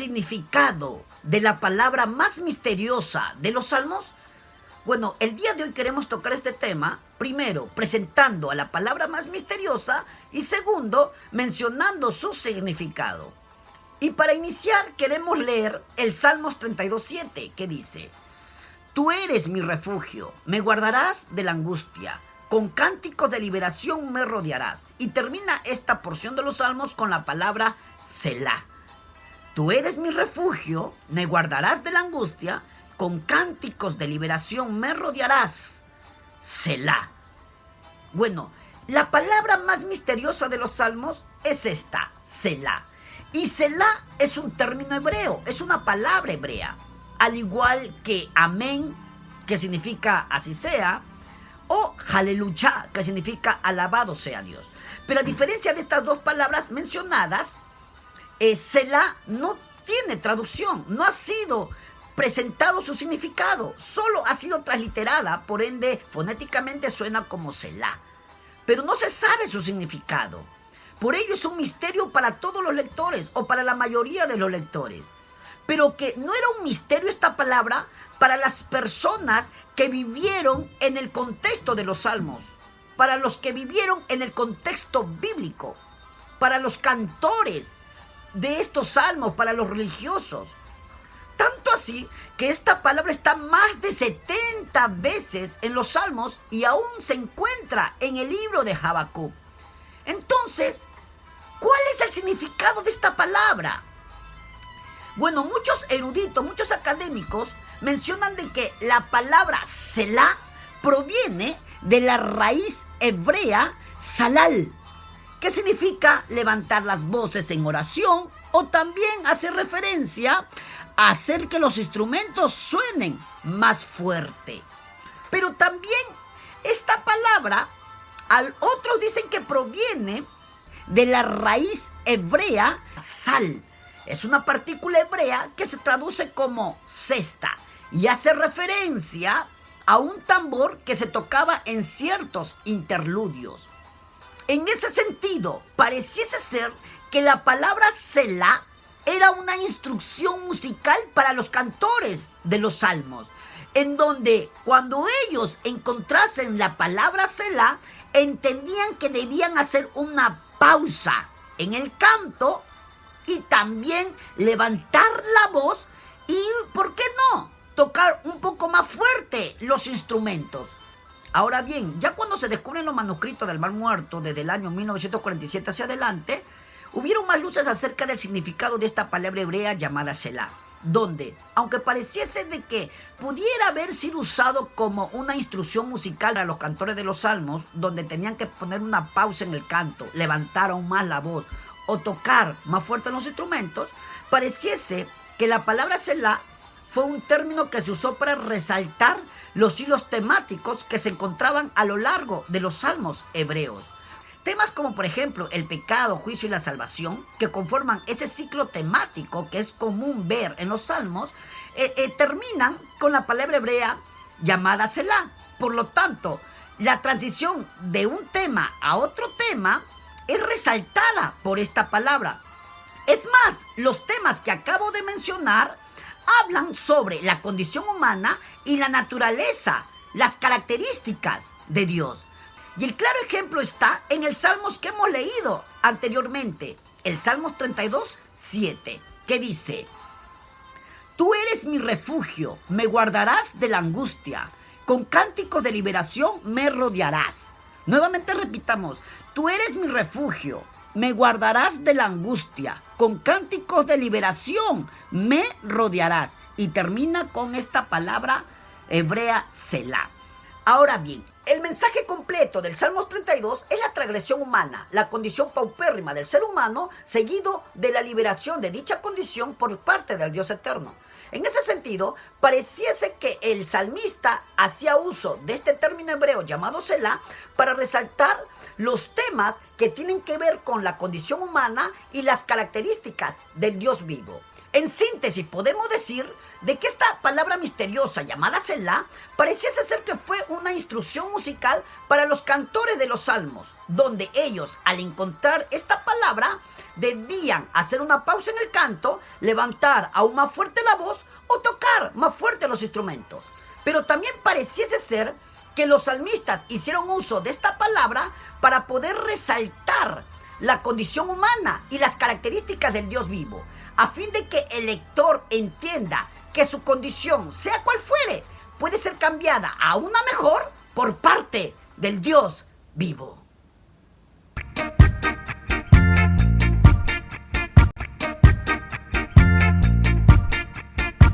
significado de la palabra más misteriosa de los salmos? Bueno, el día de hoy queremos tocar este tema, primero presentando a la palabra más misteriosa y segundo mencionando su significado. Y para iniciar queremos leer el Salmos 32:7 que dice: Tú eres mi refugio, me guardarás de la angustia, con cánticos de liberación me rodearás. Y termina esta porción de los salmos con la palabra Selah. Tú eres mi refugio, me guardarás de la angustia, con cánticos de liberación me rodearás. Selah. Bueno, la palabra más misteriosa de los salmos es esta, Selah. Y Selah es un término hebreo, es una palabra hebrea, al igual que amén, que significa así sea, o aleluya, que significa alabado sea Dios. Pero a diferencia de estas dos palabras mencionadas, Selah no tiene traducción, no ha sido presentado su significado, solo ha sido transliterada, por ende fonéticamente suena como Selah, pero no se sabe su significado. Por ello es un misterio para todos los lectores, o para la mayoría de los lectores. Pero que no era un misterio esta palabra para las personas que vivieron en el contexto de los salmos, para los que vivieron en el contexto bíblico, para los cantores de estos salmos, para los religiosos. Tanto así que esta palabra está más de 70 veces en los salmos y aún se encuentra en el libro de Habacuc. Entonces, ¿cuál es el significado de esta palabra? Bueno, muchos eruditos, muchos académicos mencionan de que la palabra Selah proviene de la raíz hebrea salal, que significa levantar las voces en oración, o también hace referencia a hacer que los instrumentos suenen más fuerte. Pero también esta palabra, otros dicen que proviene de la raíz hebrea sal. Es una partícula hebrea que se traduce como cesta y hace referencia a un tambor que se tocaba en ciertos interludios. En ese sentido, pareciese ser que la palabra Selah era una instrucción musical para los cantores de los salmos, en donde cuando ellos encontrasen la palabra Selah, entendían que debían hacer una pausa en el canto y también levantar la voz y, ¿por qué no?, tocar un poco más fuerte los instrumentos. Ahora bien, ya cuando se descubren los manuscritos del Mar Muerto desde el año 1947 hacia adelante, hubieron más luces acerca del significado de esta palabra hebrea llamada Selah, donde, aunque pareciese de que pudiera haber sido usado como una instrucción musical a los cantores de los salmos, donde tenían que poner una pausa en el canto, levantar aún más la voz o tocar más fuerte los instrumentos, pareciese que la palabra Selah fue un término que se usó para resaltar los hilos temáticos que se encontraban a lo largo de los salmos hebreos. Temas como, por ejemplo, el pecado, juicio y la salvación, que conforman ese ciclo temático que es común ver en los salmos, terminan con la palabra hebrea llamada Selah. Por lo tanto, la transición de un tema a otro tema es resaltada por esta palabra. Es más, los temas que acabo de mencionar hablan sobre la condición humana y la naturaleza, las características de Dios. Y el claro ejemplo está en el Salmos que hemos leído anteriormente, el Salmos 32:7, que dice: Tú eres mi refugio, me guardarás de la angustia, con cánticos de liberación me rodearás. Nuevamente repitamos: Tú eres mi refugio, me guardarás de la angustia, con cánticos de liberación me rodearás. Y termina con esta palabra hebrea Selah. Ahora bien, el mensaje completo del Salmos 32 es la transgresión humana, la condición paupérrima del ser humano, seguido de la liberación de dicha condición por parte del Dios eterno. En ese sentido, pareciese que el salmista hacía uso de este término hebreo llamado Selah para resaltar los temas que tienen que ver con la condición humana y las características del Dios vivo. En síntesis, podemos decir de que esta palabra misteriosa llamada Selah pareciese ser que fue una instrucción musical para los cantores de los salmos, donde ellos, al encontrar esta palabra, debían hacer una pausa en el canto, levantar aún más fuerte la voz o tocar más fuerte los instrumentos. Pero también pareciese ser que los salmistas hicieron uso de esta palabra para poder resaltar la condición humana y las características del Dios vivo, a fin de que el lector entienda que su condición, sea cual fuere, puede ser cambiada a una mejor por parte del Dios vivo.